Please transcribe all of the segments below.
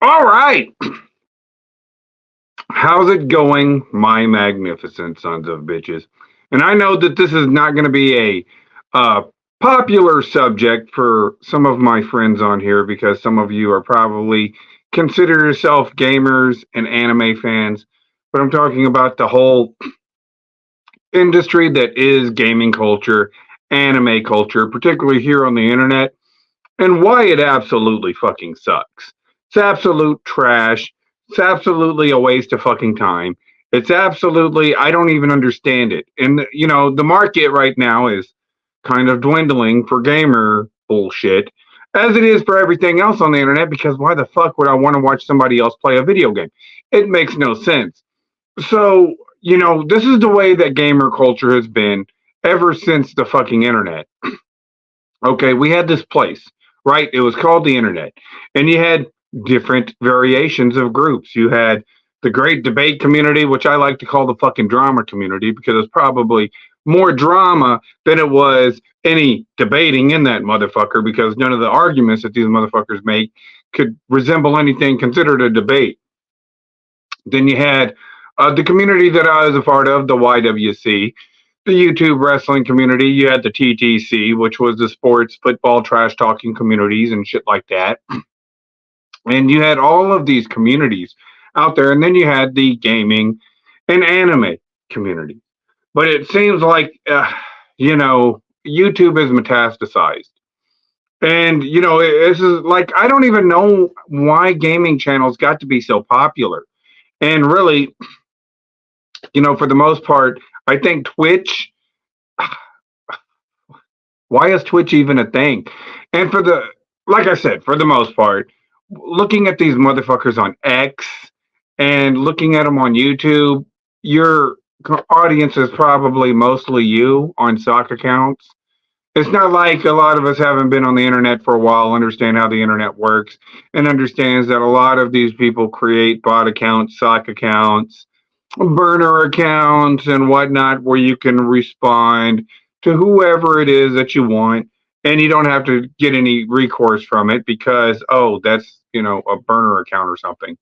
All right. How's it going, my magnificent sons of bitches? And I know that this is not going to be a popular subject for some of my friends on here because some of you are probably consider yourself gamers and anime fans. But I'm talking about the whole industry that is gaming culture, anime culture, particularly here on the internet, and why it absolutely fucking sucks. It's absolute trash. It's absolutely a waste of fucking time. It's absolutely, I don't even understand it. And, the market right now is kind of dwindling for gamer bullshit, as it is for everything else on the internet, because why the fuck would I want to watch somebody else play a video game? It makes no sense. So, this is the way that gamer culture has been ever since the fucking internet. Okay, we had this place, right? It was called the internet. And you had different variations of groups. You had the great debate community, which I like to call the fucking drama community because it's probably more drama than it was any debating in that motherfucker because none of the arguments that these motherfuckers make could resemble anything considered a debate. Then you had the community that I was a part of, the YWC, the YouTube wrestling community. You had the TTC, which was the sports, football, trash talking communities and shit like that. And you had all of these communities out there. And then you had the gaming and anime community. But it seems like, YouTube is metastasized. And, this is like, I don't even know why gaming channels got to be so popular. And really, for the most part, I think Twitch, why is Twitch even a thing? And like I said, for the most part, looking at these motherfuckers on X and looking at them on YouTube, your audience is probably mostly you on sock accounts. It's not like a lot of us haven't been on the internet for a while, understand how the internet works, and understands that a lot of these people create bot accounts, sock accounts, burner accounts, and whatnot, where you can respond to whoever it is that you want, and you don't have to get any recourse from it because, oh, that's, a burner account or something.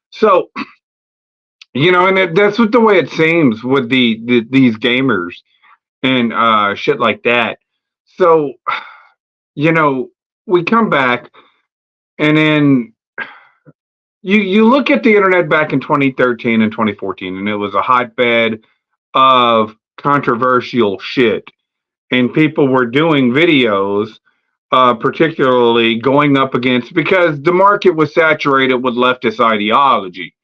So, and that's what the way it seems with these gamers and shit like that. So, we come back and then you look at the internet back in 2013 and 2014, and it was a hotbed of controversial shit. And people were doing videos, particularly going up against, because the market was saturated with leftist ideology.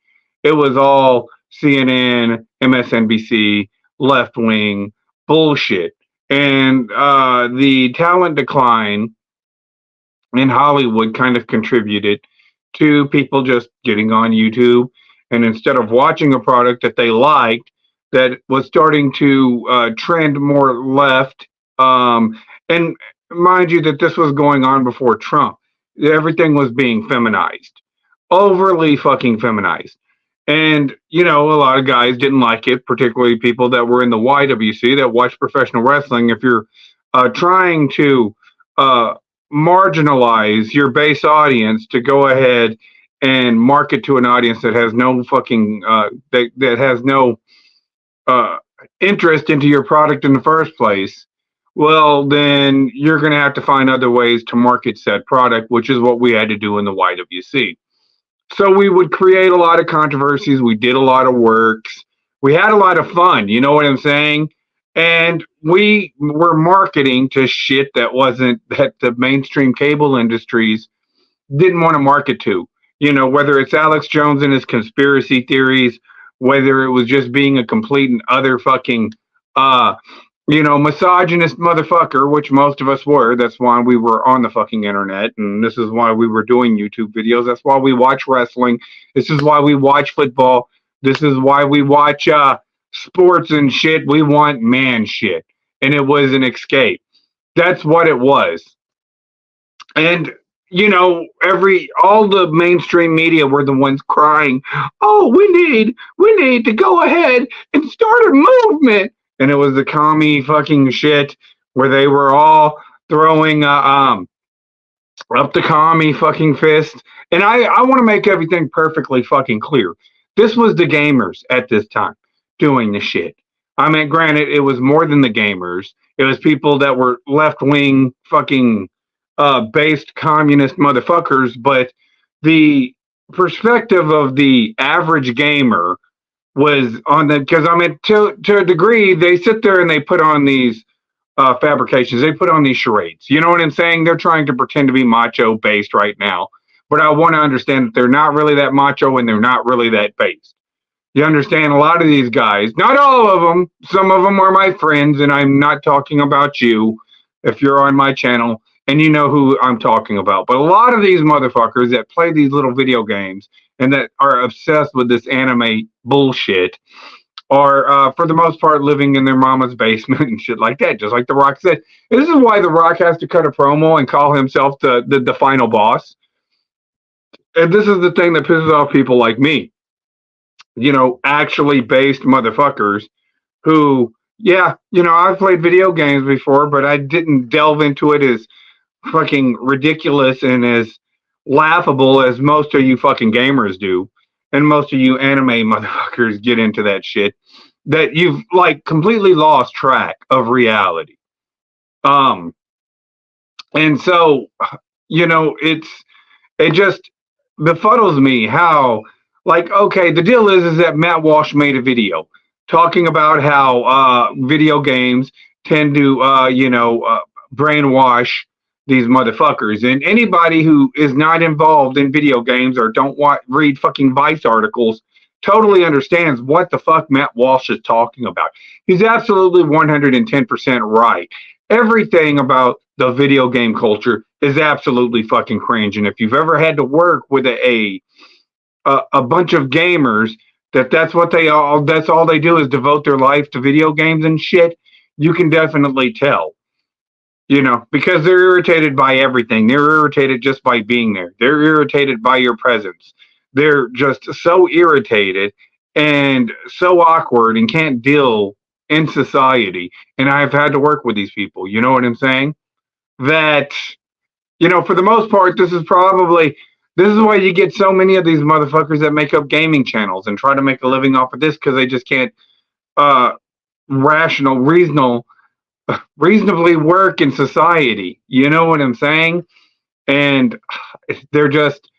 It was all CNN, MSNBC, left wing bullshit. And the talent decline in Hollywood kind of contributed to people just getting on YouTube and instead of watching a product that they liked that was starting to trend more left. And mind you, that this was going on before Trump. Everything was being feminized, overly fucking feminized. And, a lot of guys didn't like it, particularly people that were in the YWC that watch professional wrestling. If you're trying to marginalize your base audience to go ahead and market to an audience that has no fucking, that has no interest into your product in the first place, well, then you're going to have to find other ways to market said product, which is what we had to do in the YWC. So we would create a lot of controversies. We did a lot of works. We had a lot of fun. You know what I'm saying? And we were marketing to shit that the mainstream cable industries didn't want to market to. Whether it's Alex Jones and his conspiracy theories, whether it was just being a complete and utter fucking, misogynist motherfucker, which most of us were. That's why we were on the fucking internet. And this is why we were doing YouTube videos. That's why we watch wrestling. This is why we watch football. This is why we watch sports and shit. We want man shit. And it was an escape. That's what it was. And, all the mainstream media were the ones crying, oh, we need to go ahead and start a movement. And it was the commie fucking shit where they were all throwing up the commie fucking fist. And I want to make everything perfectly fucking clear. This was the gamers at this time doing the shit. I mean, granted, it was more than the gamers. It was people that were left wing fucking based communist motherfuckers. But the perspective of the average gamer was on the, because I mean, to a degree, they sit there and they put on these fabrications. They put on these charades. You know what I'm saying? They're trying to pretend to be macho based right now. But I want to understand that they're not really that macho and they're not really that based. You understand? A lot of these guys, not all of them, some of them are my friends, and I'm not talking about you if you're on my channel and you know who I'm talking about. But a lot of these motherfuckers that play these little video games and that are obsessed with this anime bullshit are, for the most part, living in their mama's basement and shit like that, just like The Rock said. This is why The Rock has to cut a promo and call himself the final boss. And this is the thing that pisses off people like me, actually based motherfuckers who, yeah, I've played video games before, but I didn't delve into it as fucking ridiculous and as laughable as most of you fucking gamers do. And most of you anime motherfuckers get into that shit, that you've like completely lost track of reality. And so, it just befuddles me how, like, okay, the deal is that Matt Walsh made a video talking about how video games tend to, brainwash these motherfuckers. And anybody who is not involved in video games or don't read fucking Vice articles totally understands what the fuck Matt Walsh is talking about. He's absolutely 110% right. Everything about the video game culture is absolutely fucking cringe. And if you've ever had to work with a bunch of gamers that's all they do is devote their life to video games and shit, you can definitely tell. Because they're irritated by everything. They're irritated just by being there. They're irritated by your presence. They're just so irritated and so awkward and can't deal in society. And I've had to work with these people. You know what I'm saying? That, for the most part, this is why you get so many of these motherfuckers that make up gaming channels and try to make a living off of this, because they just can't reasonably work in society. You know what I'm saying? And they're just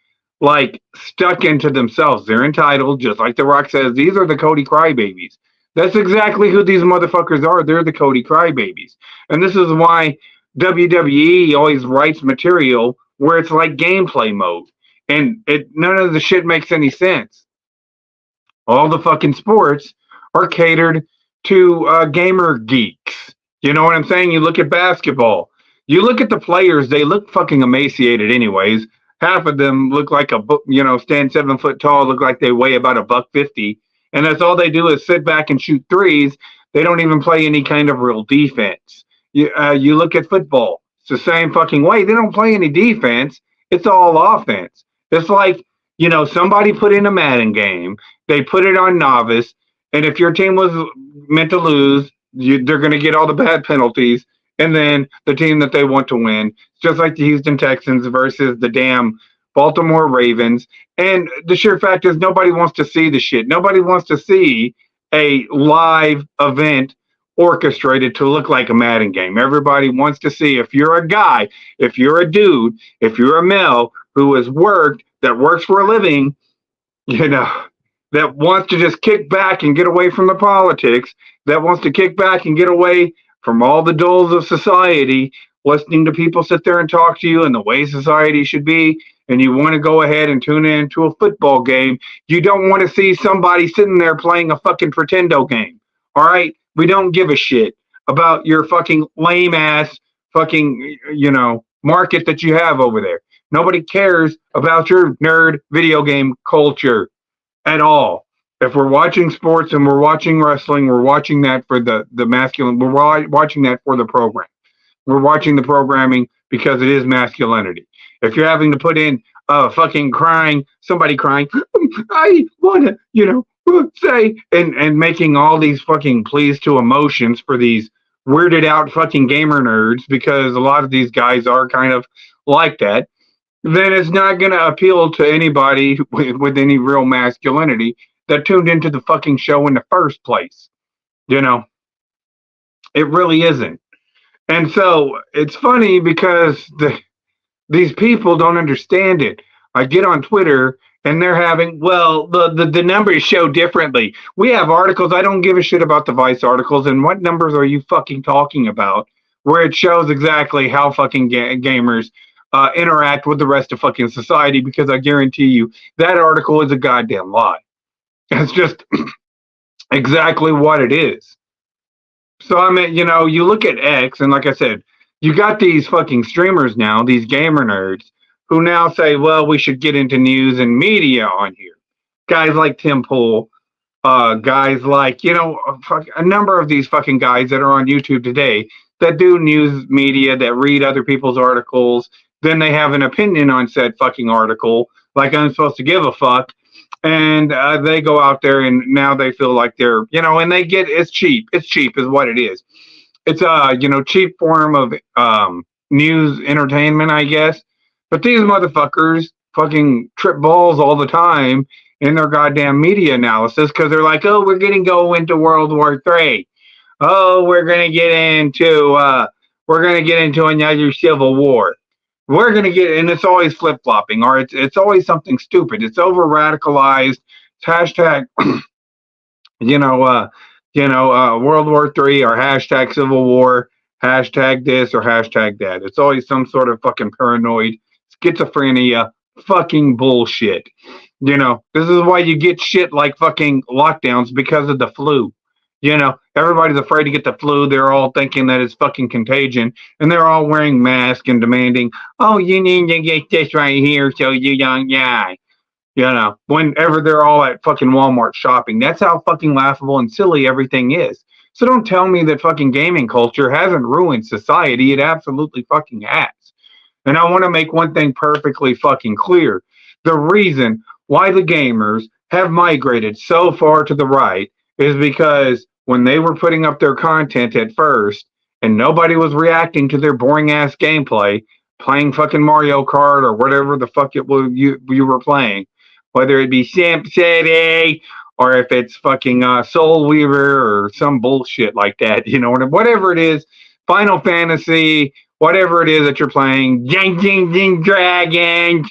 like stuck into themselves. They're entitled, just like The Rock says, these are the Cody crybabies. That's exactly who these motherfuckers are. They're the Cody crybabies. And this is why WWE always writes material where it's like gameplay mode. And none of the shit makes any sense. All the fucking sports are catered to gamer geeks. You know what I'm saying? You look at basketball. You look at the players, they look fucking emaciated anyways. Half of them look like stand 7 foot tall, look like they weigh about $150. And that's all they do is sit back and shoot threes. They don't even play any kind of real defense. You look at football. It's the same fucking way. They don't play any defense. It's all offense. It's like, somebody put in a Madden game. They put it on novice. And if your team was meant to lose, they're going to get all the bad penalties. And then the team that they want to win, just like the Houston Texans versus the damn Baltimore Ravens. And the sheer fact is nobody wants to see the shit. Nobody wants to see a live event orchestrated to look like a Madden game. Everybody wants to see, if you're a guy, if you're a dude, if you're a male who has worked, that works for a living, that wants to just kick back and get away from the politics, that wants to kick back and get away from all the dulls of society, listening to people sit there and talk to you and the way society should be, and you want to go ahead and tune in to a football game. You don't want to see somebody sitting there playing a fucking Pretendo game. All right? We don't give a shit about your fucking lame ass fucking, market that you have over there. Nobody cares about your nerd video game culture at all. If we're watching sports and we're watching wrestling, we're watching that for the masculine. We're watching that for the program. We're watching the programming because it is masculinity. If you're having to put in fucking somebody crying, I want to, say, and making all these fucking pleas to emotions for these weirded out fucking gamer nerds, because a lot of these guys are kind of like that, then it's not going to appeal to anybody with any real masculinity that tuned into the fucking show in the first place. You know, it really isn't. And so it's funny because these people don't understand it. I get on Twitter and they're having, well, the numbers show differently. We have articles. I don't give a shit about the Vice articles. And what numbers are you fucking talking about where it shows exactly how fucking gamers interact with the rest of fucking society? Because I guarantee you that article is a goddamn lie. It's just exactly what it is. So, I mean, you look at X, and like I said, you got these fucking streamers now, these gamer nerds, who now say, well, we should get into news and media on here. Guys like Tim Pool, guys like, a number of these fucking guys that are on YouTube today that do news media, that read other people's articles, then they have an opinion on said fucking article, like I'm supposed to give a fuck. And they go out there and now they feel like they're, and they get, it's cheap. It's cheap is what it is. It's a, cheap form of news entertainment, I guess. But these motherfuckers fucking trip balls all the time in their goddamn media analysis because they're like, oh, we're going to go into World War III. Oh, we're going to get into another civil war. We're going to get, and it's always flip flopping, or it's always something stupid. It's over radicalized. It's hashtag, World War III, or hashtag Civil War, hashtag this or hashtag that. It's always some sort of fucking paranoid schizophrenia fucking bullshit. This is why you get shit like fucking lockdowns because of the flu. Everybody's afraid to get the flu. They're all thinking that it's fucking contagion, and they're all wearing masks and demanding, oh, you need to get this right here so you don't die. Whenever they're all at fucking Walmart shopping. That's how fucking laughable and silly everything is. So don't tell me that fucking gaming culture hasn't ruined society. It absolutely fucking has. And I want to make one thing perfectly fucking clear. The reason why the gamers have migrated so far to the right is because when they were putting up their content at first and nobody was reacting to their boring ass gameplay, playing fucking Mario Kart or whatever the fuck it was you were playing, whether it be Simp City or if it's fucking Soul Weaver or some bullshit like that, whatever it is, Final Fantasy, whatever it is that you're playing, Ding Dragons,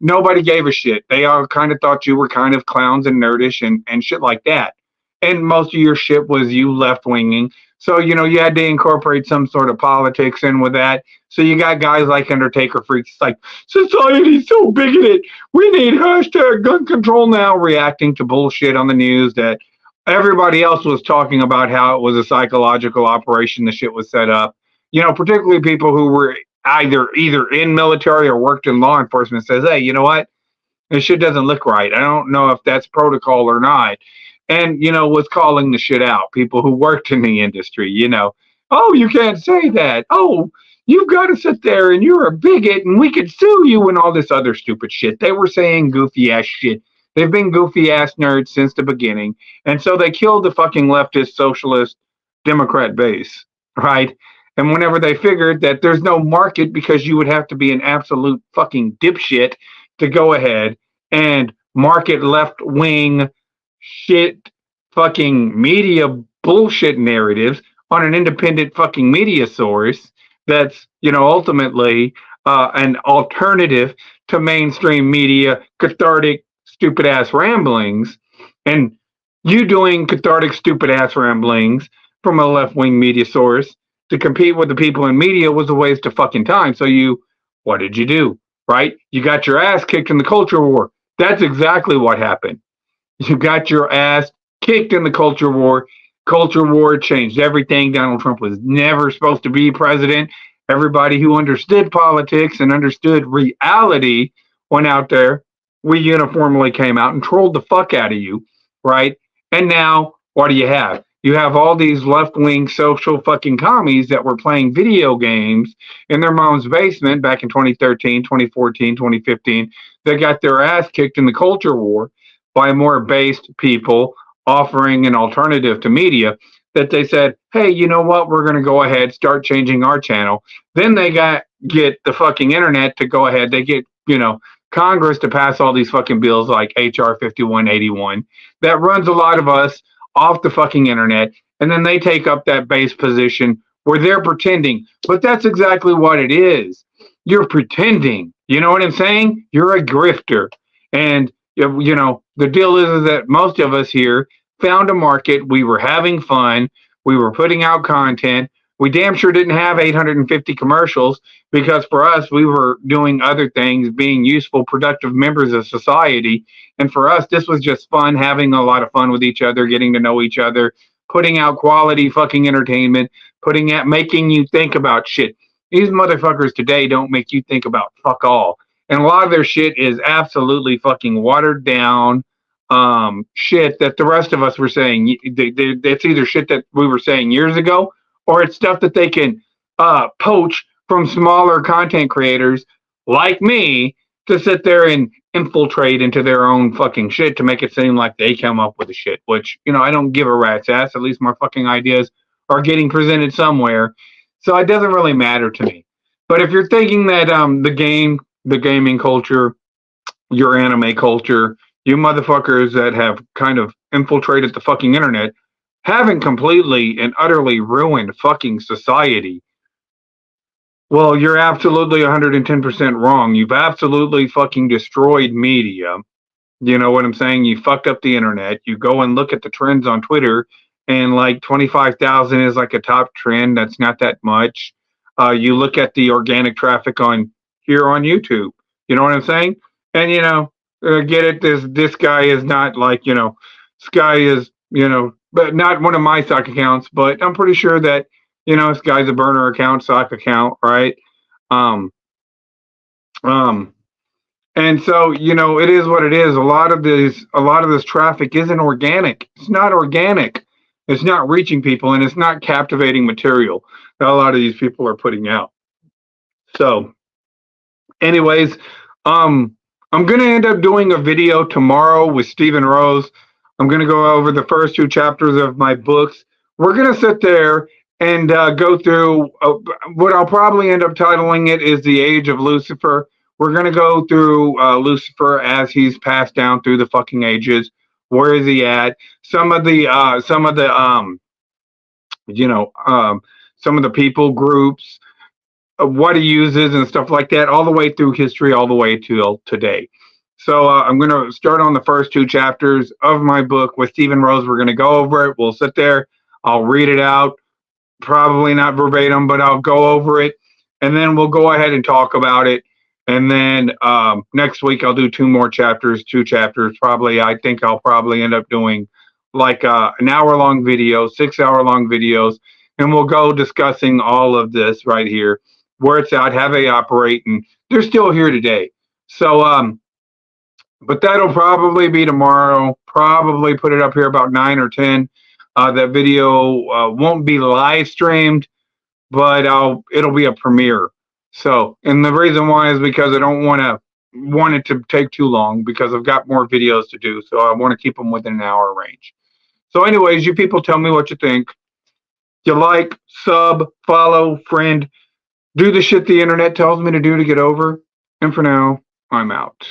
nobody gave a shit. They all kind of thought you were kind of clowns and nerdish and shit like that. And most of your shit was you left-winging. So, you had to incorporate some sort of politics in with that. So you got guys like Undertaker Freaks like, society's so bigoted. We need hashtag gun control now, reacting to bullshit on the news that everybody else was talking about how it was a psychological operation the shit was set up. Particularly people who were either in military or worked in law enforcement says, hey, you know what? This shit doesn't look right. I don't know if that's protocol or not. And, was calling the shit out. People who worked in the industry, oh, you can't say that. Oh, you've got to sit there and you're a bigot and we could sue you and all this other stupid shit. They were saying goofy ass shit. They've been goofy ass nerds since the beginning. And so they killed the fucking leftist, socialist, Democrat base, right? And whenever they figured that there's no market because you would have to be an absolute fucking dipshit to go ahead and market left-wing shit fucking media bullshit narratives on an independent fucking media source that's, ultimately an alternative to mainstream media, cathartic, stupid ass ramblings, and you doing cathartic, stupid ass ramblings from a left wing media source to compete with the people in media was a waste of fucking time. So what did you do? Right? You got your ass kicked in the culture war. That's exactly what happened. You got your ass kicked in the culture war. Culture war changed everything. Donald Trump was never supposed to be president. Everybody who understood politics and understood reality went out there. We uniformly came out and trolled the fuck out of you, right? And now, what do you have? You have all these left-wing social fucking commies that were playing video games in their mom's basement back in 2013, 2014, 2015. They got their ass kicked in the culture war by more based people offering an alternative to media that they said, hey, you know what? We're going to go ahead, start changing our channel. Then they got get the fucking internet to go ahead. They get, Congress to pass all these fucking bills like HR 5181 that runs a lot of us off the fucking internet. And then they take up that base position where they're pretending. But that's exactly what it is. You're pretending. You know what I'm saying? You're a grifter. And, the deal is that most of us here found a market. We were having fun. We were putting out content. We damn sure didn't have 850 commercials because for us, we were doing other things, being useful, productive members of society. And for us, this was just fun, having a lot of fun with each other, getting to know each other, putting out quality fucking entertainment, making you think about shit. These motherfuckers today don't make you think about fuck all. And a lot of their shit is absolutely fucking watered down shit that the rest of us were saying. It's either shit that we were saying years ago, or it's stuff that they can poach from smaller content creators like me to sit there and infiltrate into their own fucking shit to make it seem like they come up with the shit, which, I don't give a rat's ass. At least my fucking ideas are getting presented somewhere. So it doesn't really matter to me. But if you're thinking that the gaming culture, your anime culture, you motherfuckers that have kind of infiltrated the fucking internet, haven't completely and utterly ruined fucking society, well, you're absolutely 110% wrong. You've absolutely fucking destroyed media. You know what I'm saying? You fucked up the internet. You go and look at the trends on Twitter, and like 25,000 is like a top trend. That's not that much. You look at the organic traffic on YouTube. You know what I'm saying? And get it. This guy is not like Sky is but not one of my sock accounts. But I'm pretty sure that this guy's a burner account, sock account, right? And so it is what it is. A lot of this traffic isn't organic. It's not organic. It's not reaching people, and it's not captivating material that a lot of these people are putting out. So, anyways, I'm going to end up doing a video tomorrow with Stephen Rose. I'm going to go over the first 2 chapters of my books. We're going to sit there and go through what I'll probably end up titling it is The Age of Lucifer. We're going to go through Lucifer as he's passed down through the fucking ages. Where is he at? Some of the people groups, what he uses and stuff like that, all the way through history, all the way till today. So I'm going to start on the first 2 chapters of my book with Stephen Rose. We're going to go over it. We'll sit there. I'll read it out. Probably not verbatim, but I'll go over it. And then we'll go ahead and talk about it. And then next week I'll do 2 more chapters, 2 chapters. I think I'll probably end up doing like an hour-long video, 6-hour-long videos. And we'll go discussing all of this right here, where it's at, how they operate. And they're still here today. So, but that'll probably be tomorrow. Probably put it up here about 9 or 10. That video won't be live streamed, but it'll be a premiere. So, and the reason why is because I don't want it to take too long because I've got more videos to do. So I want to keep them within an hour range. So anyways, you people tell me what you think. You like, sub, follow, friend, do the shit the internet tells me to do to get over. And for now, I'm out.